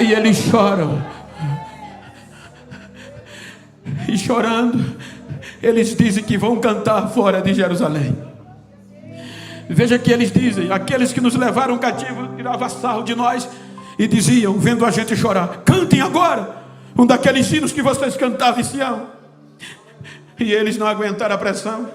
E eles choram. E chorando, eles dizem que vão cantar fora de Jerusalém. Veja que eles dizem: aqueles que nos levaram cativo tiravam sarro de nós e diziam, vendo a gente chorar: cantem agora um daqueles hinos que vocês cantavam em Sião. E eles não aguentaram a pressão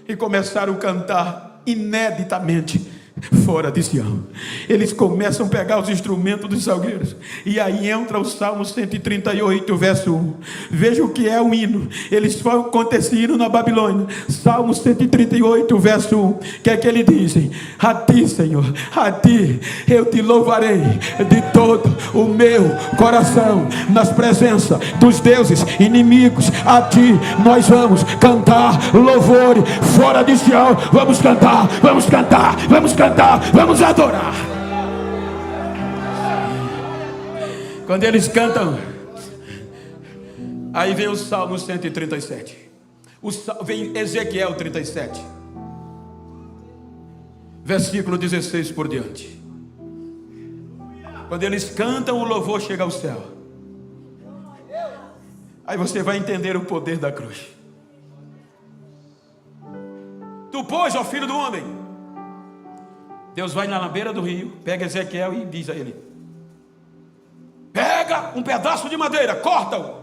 e começaram a cantar ineditamente fora de Sião. Eles começam a pegar os instrumentos dos salgueiros, e aí entra o Salmo 138, verso 1. Veja o que é o hino. Eles contam esse hino na Babilônia. Salmo 138, verso 1. Que é que eles dizem? A ti, Senhor, a ti eu te louvarei de todo o meu coração, nas presenças dos deuses inimigos. A ti nós vamos cantar louvor fora de Sião. Vamos cantar, vamos cantar, vamos cantar, vamos adorar. Quando eles cantam, aí vem o Salmo 137. Vem Ezequiel 37, versículo 16 por diante. Quando eles cantam, o louvor chega ao céu. Aí você vai entender o poder da cruz. Tu, pois, ó filho do homem, Deus vai na beira do rio, pega Ezequiel e diz a ele: pega um pedaço de madeira, corta-o,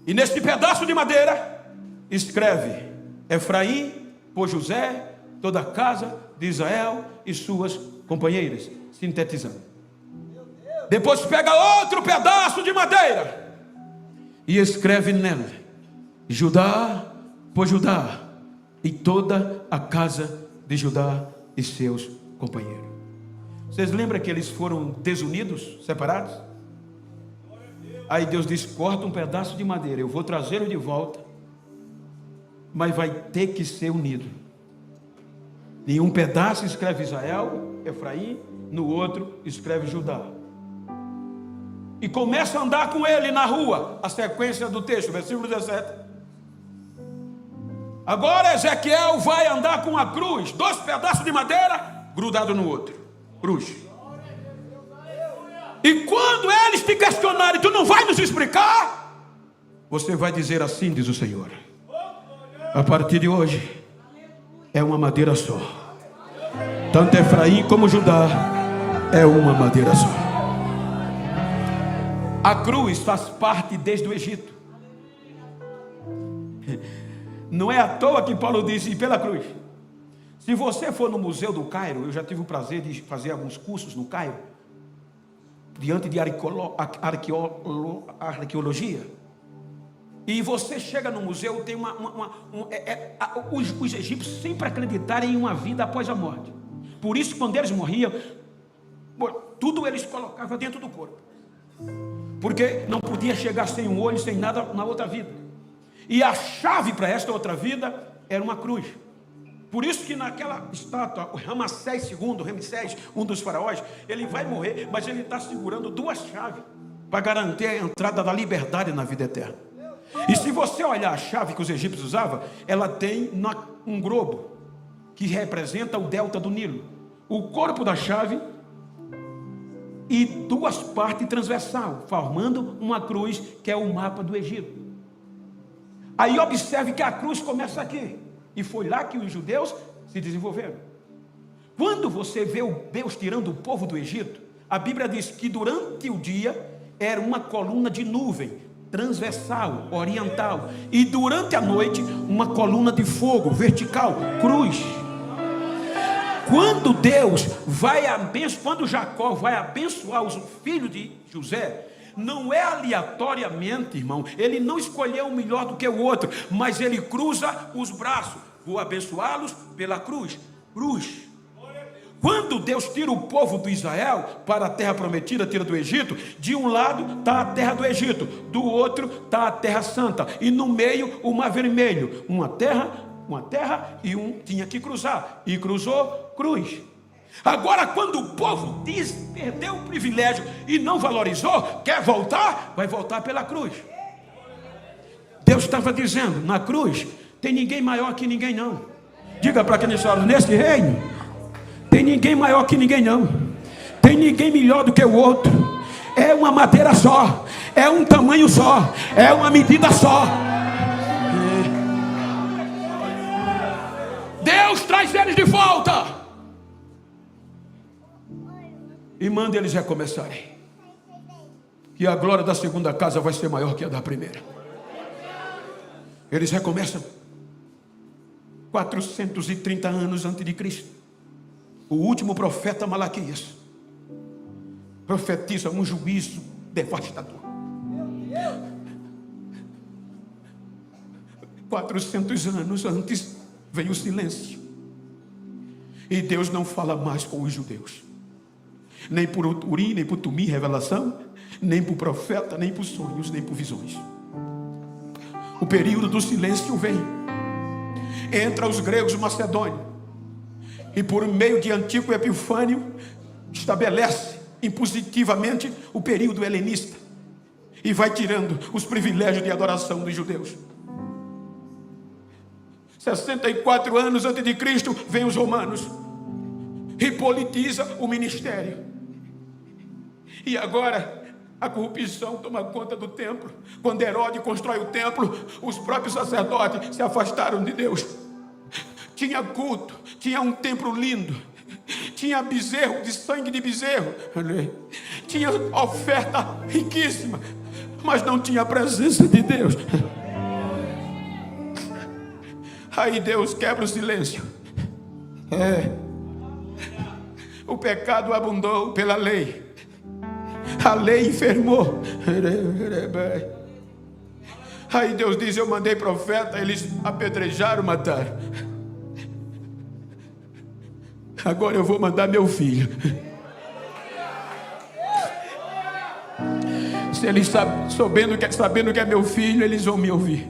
e neste pedaço de madeira escreve: Efraim, por José, toda a casa de Israel e suas companheiras. Sintetizando. Depois pega outro pedaço de madeira e escreve nela: Judá, por Judá e toda a casa de Judá e seus companheiros. Vocês lembram que eles foram desunidos, separados? Aí Deus diz: corta um pedaço de madeira, eu vou trazê-lo de volta, mas vai ter que ser unido. Em um pedaço escreve Israel, Efraim, no outro escreve Judá. E começa a andar com ele na rua. A sequência do texto, versículo 17. Agora Ezequiel vai andar com a cruz, dois pedaços de madeira grudados no outro, cruz. E quando eles te questionarem, tu não vai nos explicar, você vai dizer assim, diz o Senhor: a partir de hoje é uma madeira só. Tanto Efraim como Judá é uma madeira só. A cruz faz parte desde o Egito. Não é à toa que Paulo disse: pela cruz. Se você for no Museu do Cairo, eu já tive o prazer de fazer alguns cursos no Cairo, diante de arqueologia. E você chega no museu, tem os egípcios sempre acreditaram em uma vida após a morte. Por isso, quando eles morriam, tudo eles colocavam dentro do corpo, porque não podia chegar sem um olho, sem nada na outra vida. E a chave para esta outra vida era uma cruz. Por isso que naquela estátua, o Ramsés II, um dos faraós, ele vai morrer, mas ele está segurando duas chaves para garantir a entrada da liberdade na vida eterna. E se você olhar a chave que os egípcios usavam, ela tem um globo que representa o delta do Nilo, o corpo da chave e duas partes transversal, formando uma cruz, que é o mapa do Egito. Aí observe que a cruz começa aqui, e foi lá que os judeus se desenvolveram. Quando você vê o Deus tirando o povo do Egito, a Bíblia diz que durante o dia era uma coluna de nuvem, transversal, oriental, e durante a noite uma coluna de fogo, vertical, cruz. Quando Deus vai abençoar, quando Jacó vai abençoar os filhos de José, não é aleatoriamente, irmão. Ele não escolheu um melhor do que o outro, mas ele cruza os braços: vou abençoá-los pela cruz. Cruz. Quando Deus tira o povo de Israel para a terra prometida, tira do Egito, de um lado está a terra do Egito, do outro está a terra santa, e no meio o mar vermelho, uma terra e um tinha que cruzar, e cruzou, cruz. Agora, quando o povo perdeu o privilégio e não valorizou, quer voltar, vai voltar pela cruz. Deus estava dizendo: na cruz tem ninguém maior que ninguém não. Diga para quem está nesse reino, tem ninguém maior que ninguém não, tem ninguém melhor do que o outro. é uma madeira só, é um tamanho só, é uma medida só. Deus traz eles de volta e manda eles recomeçarem. E a glória da segunda casa vai ser maior que a da primeira. Eles recomeçam 430 anos antes de Cristo. O último profeta Malaquias profetiza um juízo devastador. 400 anos antes veio o silêncio. E Deus não fala mais com os judeus. Nem por Urim, nem por Tumim, revelação, nem por profeta, nem por sonhos, nem por visões. O período do silêncio vem. Entra os gregos macedônios. E por meio de Antíoco Epifânio, estabelece impositivamente o período helenista. E vai tirando os privilégios de adoração dos judeus. 64 anos antes de Cristo, vem os romanos. E politiza o ministério. E agora a corrupção toma conta do templo. Quando Herodes constrói o templo, os próprios sacerdotes se afastaram de Deus. Tinha culto, tinha um templo lindo, tinha bezerro, de sangue de bezerro, tinha oferta riquíssima, mas não tinha a presença de Deus. Aí Deus quebra o silêncio. O pecado abundou pela lei. A lei enfermou. Aí Deus diz: eu mandei profeta, eles apedrejaram, mataram. Agora eu vou mandar meu filho. Se eles sabendo que é meu filho, eles vão me ouvir.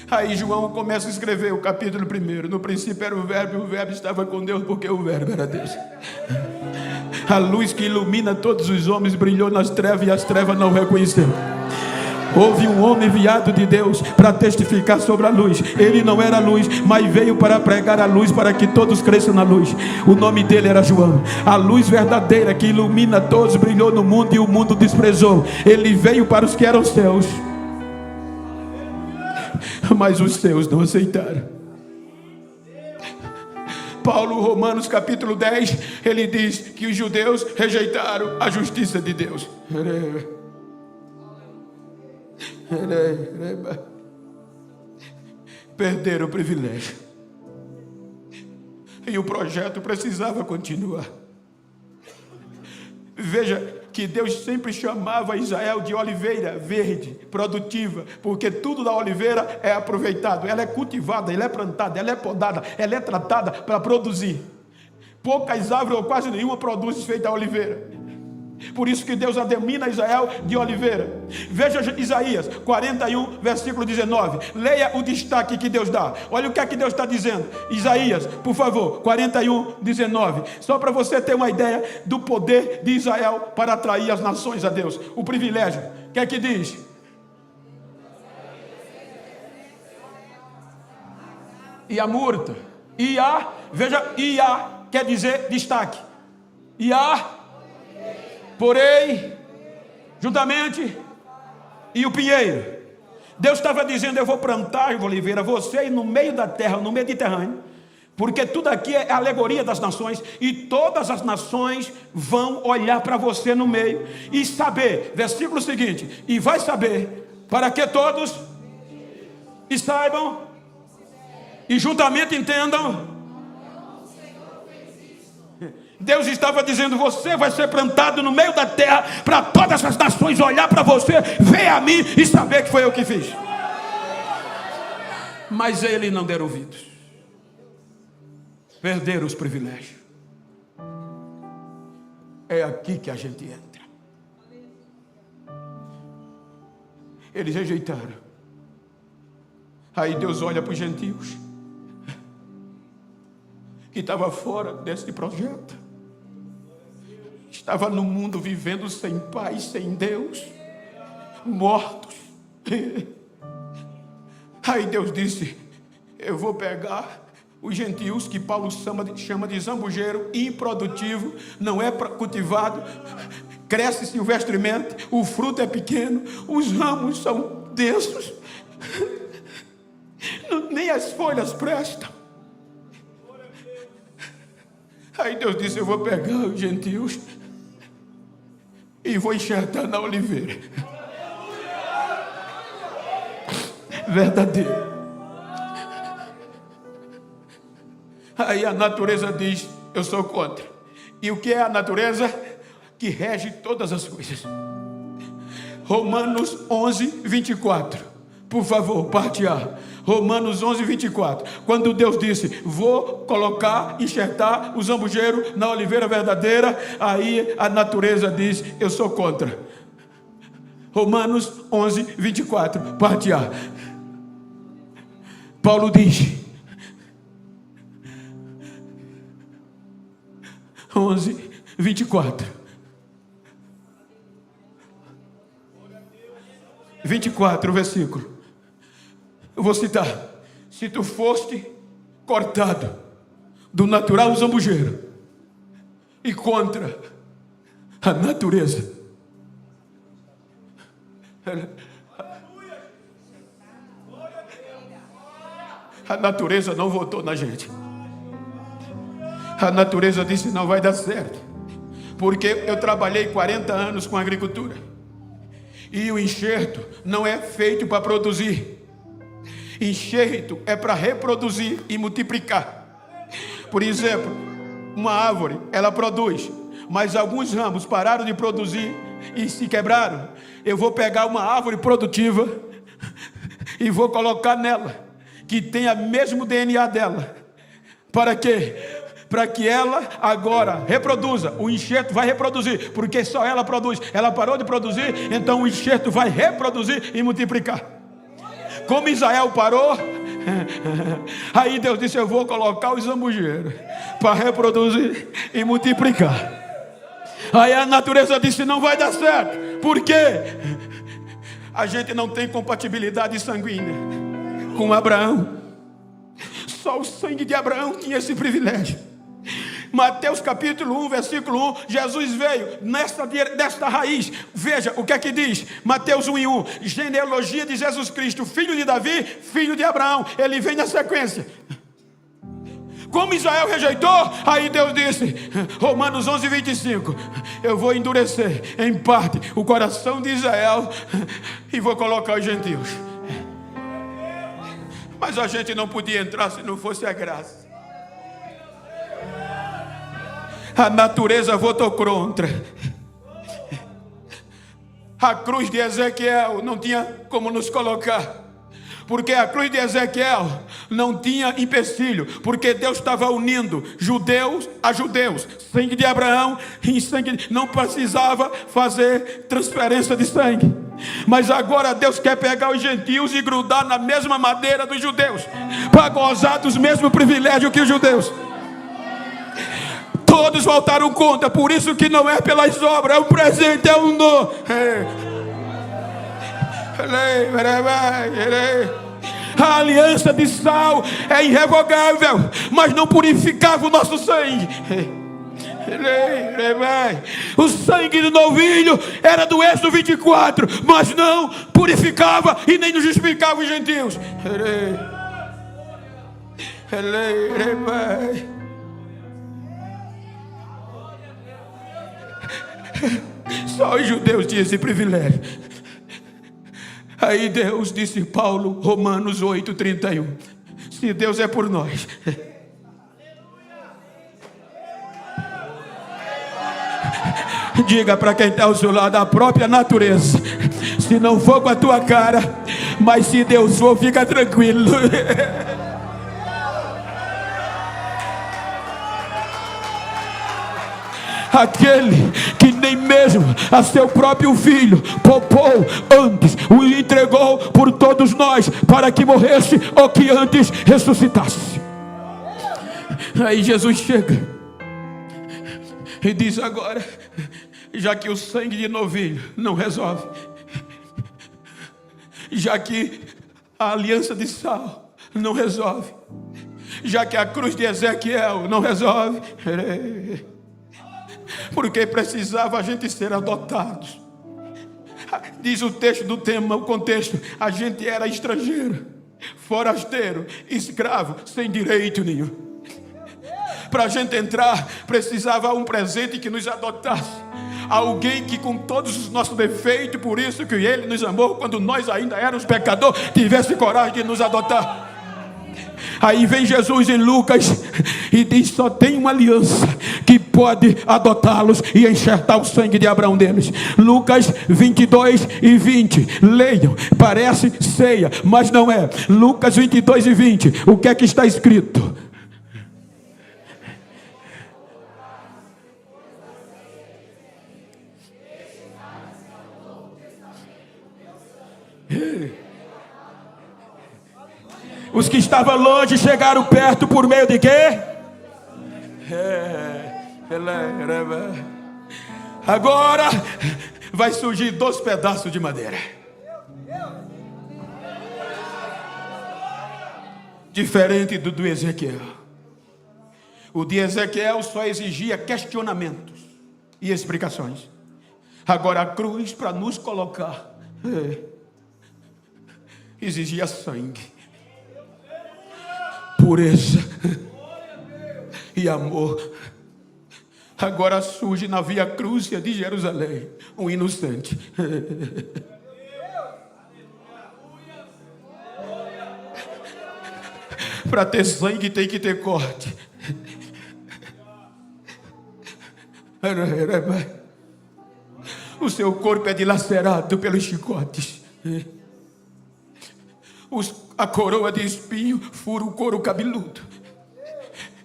Aí João começa a escrever o capítulo 1. No princípio era o Verbo, e o Verbo estava com Deus, porque o Verbo era Deus. A luz que ilumina todos os homens brilhou nas trevas, e as trevas não reconheceram. Houve um homem enviado de Deus para testificar sobre a luz. Ele não era a luz, mas veio para pregar a luz, para que todos cresçam na luz. O nome dele era João. A luz verdadeira que ilumina todos brilhou no mundo, e o mundo desprezou. Ele veio para os que eram seus, mas os seus não aceitaram. Paulo, Romanos capítulo 10, ele diz que os judeus rejeitaram a justiça de Deus. Perderam o privilégio. E o projeto precisava continuar. Veja que Deus sempre chamava Israel de oliveira verde, produtiva, porque tudo da oliveira é aproveitado, ela é cultivada, ela é plantada, ela é podada, ela é tratada para produzir. Poucas árvores ou quase nenhuma produz feita a oliveira. Por isso que Deus a denomina Israel de oliveira. Veja Isaías 41, versículo 19. Leia o destaque que Deus dá. Olha o que é que Deus está dizendo. Isaías, por favor, 41, 19. Só para você ter uma ideia do poder de Israel para atrair as nações a Deus. O privilégio. O que é que diz? E a murta. Veja, quer dizer destaque. Porém, juntamente, e o pinheiro. Deus estava dizendo: eu vou plantar a oliveira, você no meio da terra, no Mediterrâneo, porque tudo aqui é alegoria das nações, e todas as nações vão olhar para você no meio e saber, versículo seguinte, e vai saber, para que todos e saibam e juntamente entendam. Deus estava dizendo: você vai ser plantado no meio da terra, para todas as nações olhar para você, ver a mim e saber que foi eu que fiz. Mas eles não deram ouvidos, perderam os privilégios. É aqui que a gente entra. Eles rejeitaram. Aí Deus olha para os gentios que estavam fora desse projeto. Estava no mundo vivendo sem paz, sem Deus, mortos. Aí Deus disse: eu vou pegar os gentios, que Paulo chama de zambujeiro, improdutivo, não é cultivado, cresce silvestremente, o fruto é pequeno, os ramos são densos, nem as folhas prestam. Aí Deus disse: eu vou pegar os gentios e vou enxertar na oliveira verdadeira. Aí a natureza diz: eu sou contra. E o que é a natureza? Que rege todas as coisas. Romanos 11, 24. Por favor, parte A. Romanos 11, 24. Quando Deus disse: vou colocar, enxertar o zambujeiro na oliveira verdadeira, aí a natureza diz: eu sou contra. Romanos 11, 24. Parte A. Paulo diz: 11, 24. 24, o versículo. Eu vou citar: se tu foste cortado do natural zambujeiro e contra a natureza, a natureza não votou na gente. A natureza disse: não vai dar certo. Porque eu trabalhei 40 anos com agricultura, e o enxerto não é feito para produzir. Enxerto é para reproduzir e multiplicar. Por exemplo, uma árvore, ela produz, mas alguns ramos pararam de produzir e se quebraram. Eu vou pegar uma árvore produtiva e vou colocar nela, que tenha o mesmo DNA dela. Para quê? Para que ela agora reproduza. O enxerto vai reproduzir, porque só ela produz. Ela parou de produzir, então o enxerto vai reproduzir e multiplicar. Como Israel parou, aí Deus disse: eu vou colocar os zambujeiros para reproduzir e multiplicar. Aí a natureza disse: não vai dar certo. Por quê? A gente não tem compatibilidade sanguínea com Abraão. Só o sangue de Abraão tinha esse privilégio. Mateus capítulo 1, versículo 1, Jesus veio desta raiz. Veja o que é que diz Mateus 1 e 1: genealogia de Jesus Cristo, filho de Davi, filho de Abraão. Ele vem na sequência. Como Israel rejeitou, aí Deus disse, Romanos 11, 25, eu vou endurecer em parte o coração de Israel e vou colocar os gentios. Mas a gente não podia entrar se não fosse a graça. A natureza votou contra. A cruz de Ezequiel não tinha como nos colocar, porque a cruz de Ezequiel não tinha empecilho, porque Deus estava unindo judeus a judeus, sangue de Abraão em sangue, não precisava fazer transferência de sangue. Mas agora Deus quer pegar os gentios e grudar na mesma madeira dos judeus, para gozar dos mesmos privilégios que os judeus. Todos voltaram contra, por isso que não é pelas obras, é um presente, é um dom. A aliança de sal é irrevogável, mas não purificava o nosso sangue. O sangue do novilho era do Êxodo 24, mas não purificava e nem nos justificava os gentios. Só os judeus tinham esse privilégio. Aí Deus disse, Paulo, Romanos 8, 31, se Deus é por nós, diga para quem está ao seu lado, a própria natureza, se não for com a tua cara, mas se Deus for, fica tranquilo. Aquele que nem mesmo a seu próprio filho poupou antes, o entregou por todos nós, para que morresse ou que antes ressuscitasse. Aí Jesus chega e diz agora, já que o sangue de novilho não resolve, já que a aliança de sal não resolve, já que a cruz de Ezequiel não resolve, porque precisava a gente ser adotados. Diz o texto do tema, o contexto: a gente era estrangeiro, forasteiro, escravo, sem direito nenhum. Para a gente entrar, precisava um presente que nos adotasse. Alguém que com todos os nossos defeitos, por isso que Ele nos amou quando nós ainda éramos pecadores, tivesse coragem de nos adotar. Aí vem Jesus em Lucas e diz: só tem uma aliança que pode adotá-los e enxertar o sangue de Abraão deles. Lucas 22 e 20. Leiam, parece ceia, mas não é. Lucas 22 e 20. O que é que está escrito? Os que estavam longe chegaram perto por meio de quê? Agora vai surgir 2 pedaços de madeira. Diferente do Ezequiel. O de Ezequiel só exigia questionamentos e explicações. Agora a cruz, para nos colocar, exigia sangue, pureza e amor. Agora surge na Via Crúcia de Jerusalém um inocente. Para ter sangue tem que ter corte. O seu corpo é dilacerado pelos chicotes. A coroa de espinho fura o couro cabeludo.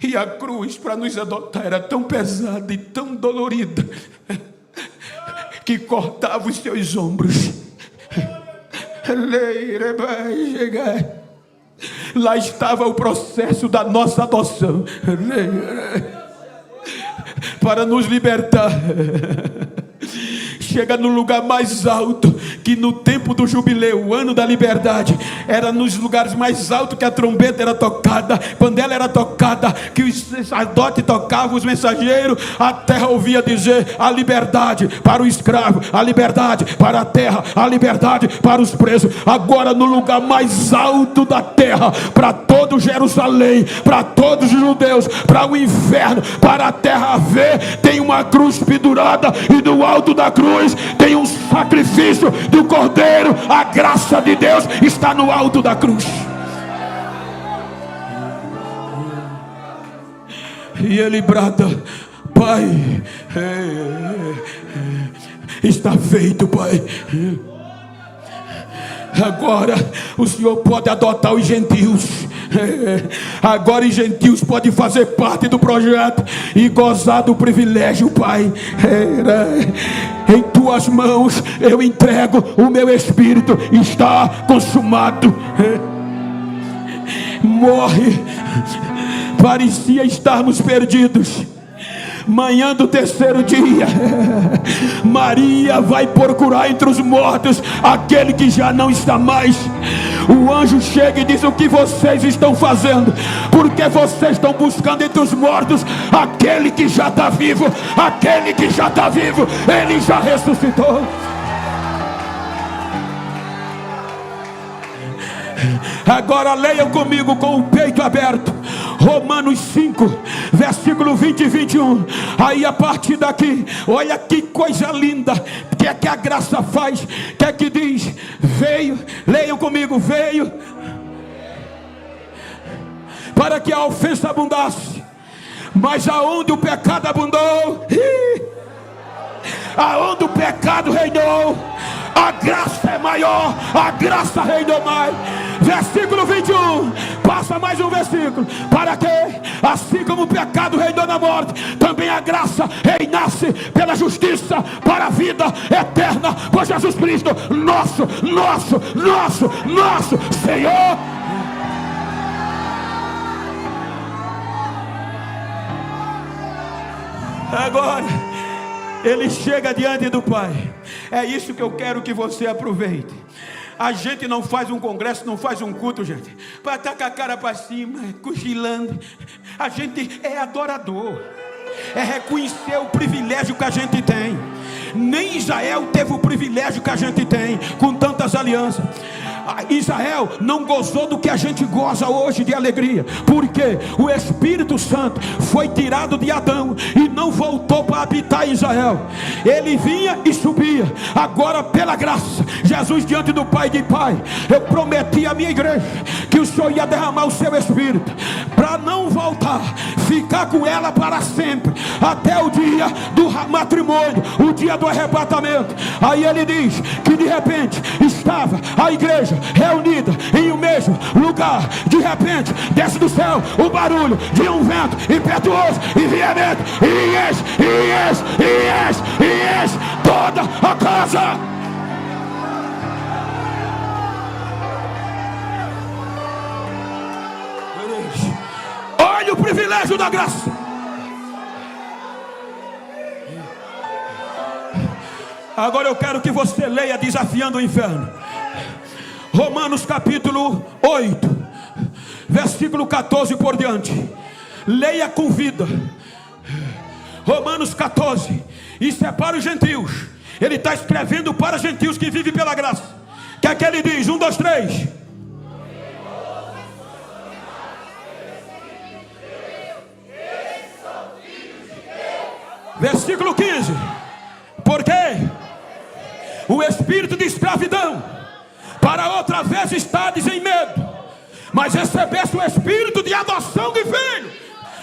E a cruz, para nos adotar, era tão pesada e tão dolorida que cortava os seus ombros. Lá estava o processo da nossa adoção, para nos libertar. Chega no lugar mais alto, que no tempo do jubileu, o ano da liberdade, era nos lugares mais altos que a trombeta era tocada. Quando ela era tocada, que os sacerdotes tocavam, os mensageiros, a terra ouvia dizer: a liberdade para o escravo, a liberdade para a terra, a liberdade para os presos. Agora no lugar mais alto da terra, para todo Jerusalém, para todos os judeus, para o inferno, para a terra ver, tem uma cruz pendurada, e no alto da cruz tem um sacrifício do Cordeiro. A graça de Deus está no alto da cruz. E ele brada: Pai, está feito, Pai. Agora o Senhor pode adotar os gentios. Agora os gentios podem fazer parte do projeto e gozar do privilégio, Pai. Em tuas mãos eu entrego o meu espírito. Está consumado. Morre. Parecia estarmos perdidos. Manhã do terceiro dia, Maria vai procurar entre os mortos aquele que já não está mais. O anjo chega e diz: o que vocês estão fazendo? Porque vocês estão buscando entre os mortos aquele que já está vivo. Aquele que já está vivo, ele já ressuscitou. Agora leiam comigo com o peito aberto, Romanos 5, versículo 20 e 21. Aí a partir daqui, olha que coisa linda. O que é que a graça faz? O que é que diz? Veio, leiam comigo: veio para que a ofensa abundasse, mas aonde o pecado abundou, aonde o pecado reinou, a graça é maior, a graça reinou mais. Versículo 21, passa mais um versículo. Para que, assim como o pecado reinou na morte, também a graça reinasse pela justiça para a vida eterna por Jesus Cristo, nosso Senhor. Agora ele chega diante do Pai. É isso que eu quero que você aproveite. A gente não faz um congresso, não faz um culto, gente, para estar com a cara para cima, cochilando. A gente é adorador. é reconhecer o privilégio que a gente tem. Nem Israel teve o privilégio que a gente tem, com tantas alianças. Israel não gozou do que a gente goza hoje de alegria, porque o Espírito Santo foi tirado de Adão e não voltou para habitar em Israel. Ele vinha e subia. Agora, pela graça, Jesus diante do Pai de Pai, eu prometi à minha igreja que o Senhor ia derramar o seu Espírito, para não voltar, ficar com ela para sempre, até o dia do matrimônio, o dia do arrebatamento. Aí ele diz que de repente estava a igreja reunida em um mesmo lugar. De repente desce do céu o barulho de um vento impetuoso e veemente, e enche toda a casa. Olha o privilégio da graça. Agora eu quero que você leia desafiando o inferno. Romanos capítulo 8, versículo 14 por diante. Leia com vida. Romanos 14. E separa os gentios. Ele está escrevendo para gentios que vivem pela graça. O que é que ele diz? 1, 2, 3. Versículo 15. Porque o espírito de escravidão, para outra vez estades em medo, mas recebeste o espírito de adoção de filho,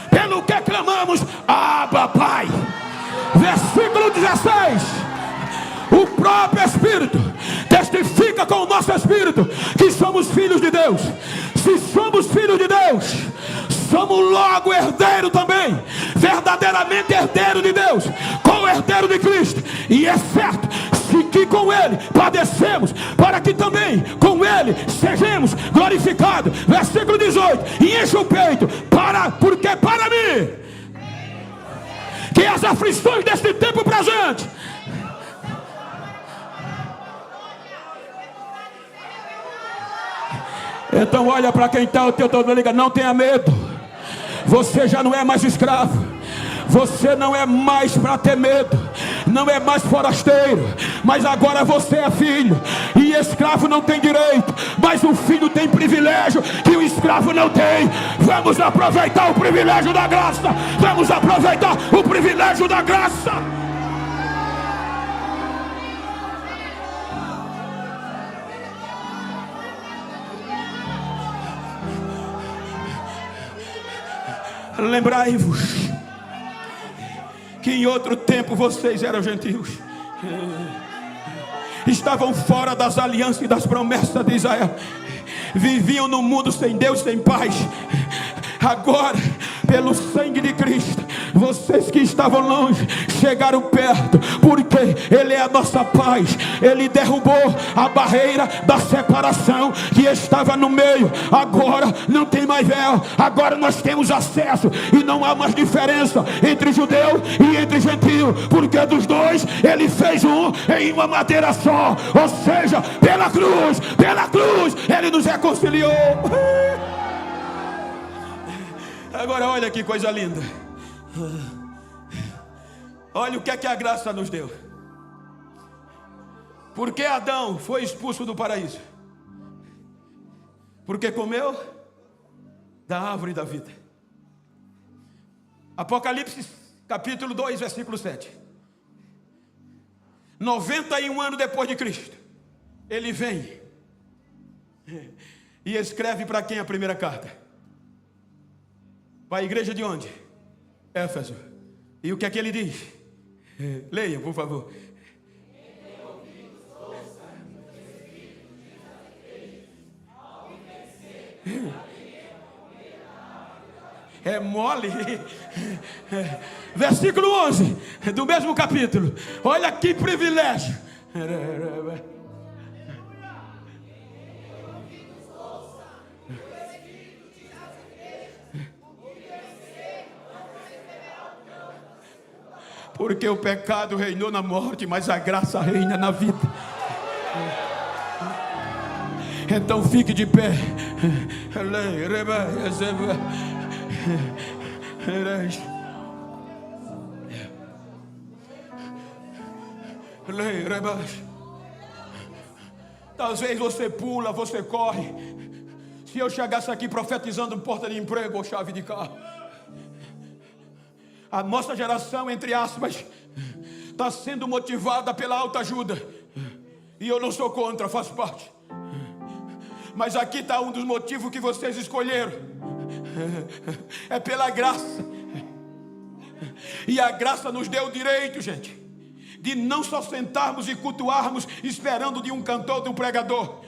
pelo que clamamos, Abba, Pai. Versículo 16. O próprio Espírito testifica com o nosso espírito que somos filhos de Deus. Se somos filhos de Deus, somos logo herdeiro também, verdadeiramente herdeiro de Deus, co-herdeiro de Cristo. E é certo que com Ele padecemos, para que também com Ele sejamos glorificados. Versículo 18. E enche o peito, porque para mim que as aflições deste tempo presente Então olha para quem está ao teu lado e liga: não tenha medo, você já não é mais escravo, você não é mais para ter medo, não é mais forasteiro, mas agora você é filho. E escravo não tem direito, mas o filho tem privilégio que o escravo não tem. Vamos aproveitar o privilégio da graça. Vamos aproveitar o privilégio da graça. Lembrai-vos que em outro tempo vocês eram gentios, estavam fora das alianças e das promessas de Israel, viviam no mundo sem Deus, sem paz. Agora, pelo sangue de Cristo, vocês que estavam longe chegaram perto, porque Ele é a nossa paz. Ele derrubou a barreira da separação que estava no meio. Agora não tem mais véu, agora nós temos acesso, e não há mais diferença entre judeu e entre gentio, porque dos dois Ele fez um em uma madeira só. Ou seja, pela cruz Ele nos reconciliou. Agora olha que coisa linda. Olha o que é que a graça nos deu. Por que Adão foi expulso do paraíso? Porque comeu da árvore da vida. Apocalipse capítulo 2, versículo 7. 91 anos depois de Cristo, Ele vem e escreve para quem a primeira carta? Para a igreja de onde? Éfeso. E o que é que ele diz? Leia, por favor. É mole. Versículo 11 do mesmo capítulo. Olha que privilégio. Porque o pecado reinou na morte, mas a graça reina na vida. Então fique de pé. Talvez você pula, você corre. Se eu chegasse aqui profetizando porta de emprego ou chave de carro, a nossa geração, entre aspas, está sendo motivada pela autoajuda. E eu não sou contra, faz parte. Mas aqui está um dos motivos que vocês escolheram. É pela graça. E a graça nos deu o direito, gente, de não só sentarmos e cultuarmos esperando de um cantor, de um pregador.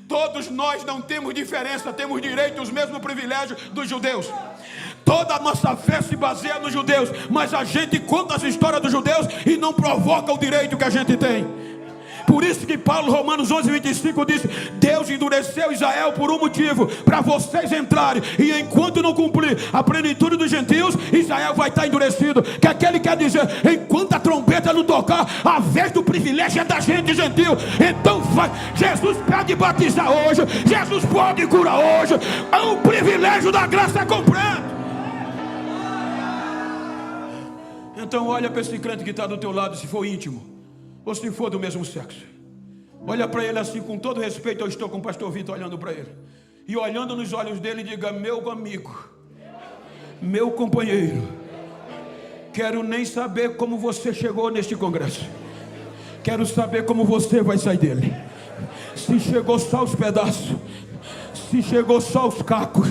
Todos nós não temos diferença, temos direito aos mesmos privilégios dos judeus. Toda a nossa fé se baseia nos judeus, mas a gente conta as histórias dos judeus e não provoca o direito que a gente tem. Por isso que Paulo, Romanos 11:25 diz: Deus endureceu Israel por um motivo, para vocês entrarem, e enquanto não cumprir a plenitude dos gentios, Israel vai estar endurecido. Que aquele quer dizer, enquanto a trombeta não tocar, a vez do privilégio é da gente gentil. Então Jesus pode batizar hoje, Jesus pode curar hoje. O privilégio da graça é completo. Então olha para esse crente que está do teu lado, se for íntimo ou se for do mesmo sexo, olha para ele assim, com todo respeito. Eu estou com o pastor Vitor olhando para ele, e olhando nos olhos dele, diga: meu amigo, meu companheiro, quero nem saber como você chegou neste congresso, quero saber como você vai sair dele. Se chegou só os pedaços, se chegou só os cacos,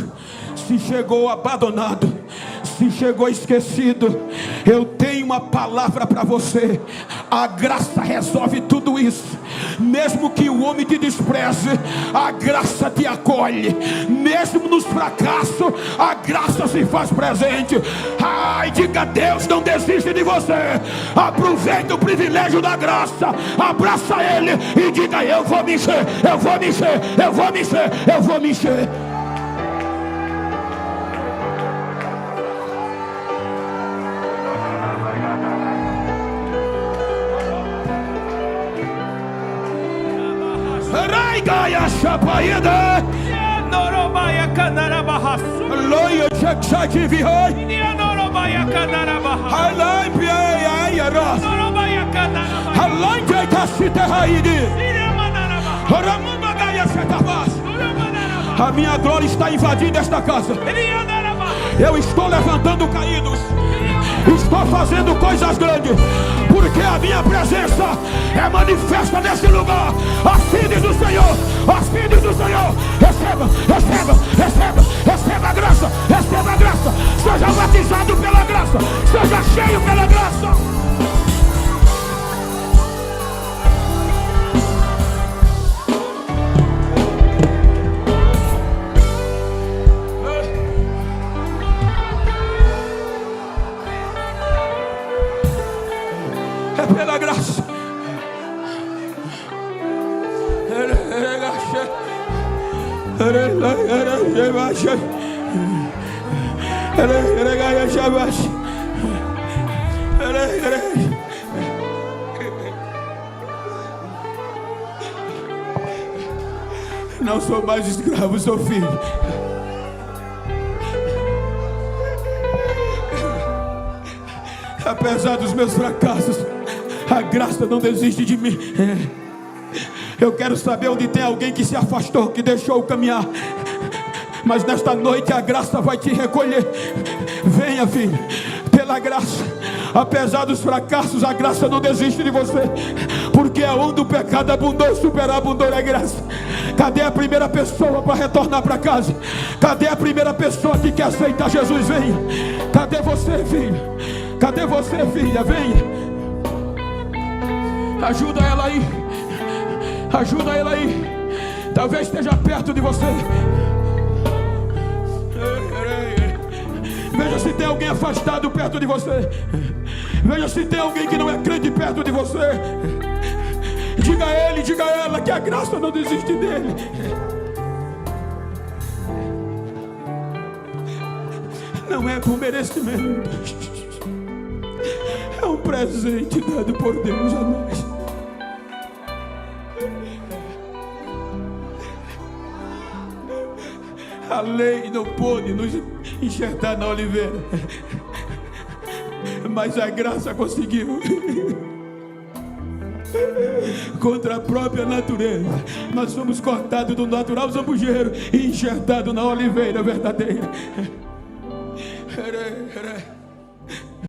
se chegou abandonado, se chegou esquecido, eu tenho uma palavra para você. A graça resolve tudo isso. Mesmo que o homem te despreze, a graça te acolhe. Mesmo nos fracassos, a graça se faz presente. Ai, diga: Deus não desiste de você. Aproveita o privilégio da graça, abraça ele e diga: eu vou me encher, eu vou me encher, eu vou me encher, eu vou me encher. Gaia Chapaída, Norobaia Canarabaha, Loia Chakshakivihoi, Norobaia Canarabaha, Halampia Yara, Norobaia Canarabaha, Halanka Tassitahaidi, Ramamba Gaia Chatabas. A minha glória está invadindo esta casa. Eu estou levantando caídos, estou fazendo coisas grandes, porque a minha presença é manifesta nesse lugar. Assim diz o Senhor, assim diz o Senhor. Receba, receba, receba, receba a graça, receba a graça. Seja batizado pela graça, seja cheio pela graça. Pela graça. Não sou mais escravo, sou filho. Apesar dos meus fracassos, a graça não desiste de mim. Eu quero saber onde tem alguém que se afastou, que deixou o caminhar. Mas nesta noite a graça vai te recolher. Venha, filho, pela graça. Apesar dos fracassos, a graça não desiste de você. Porque onde o pecado abundou, superabundou a graça. Cadê a primeira pessoa para retornar para casa? Cadê a primeira pessoa que quer aceitar Jesus? Venha. Cadê você, filho? Cadê você, filha? Venha. Ajuda ela aí. Ajuda ela aí. Talvez esteja perto de você. Veja se tem alguém afastado perto de você. Veja se tem alguém que não é crente perto de você. Diga a ele, diga a ela que a graça não desiste dele. Não é por merecimento, é um presente dado por Deus a nós. A lei não pôde nos enxertar na oliveira, mas a graça conseguiu. contra a própria natureza. Nós somos cortados do natural zambujeiro e enxertados na oliveira verdadeira.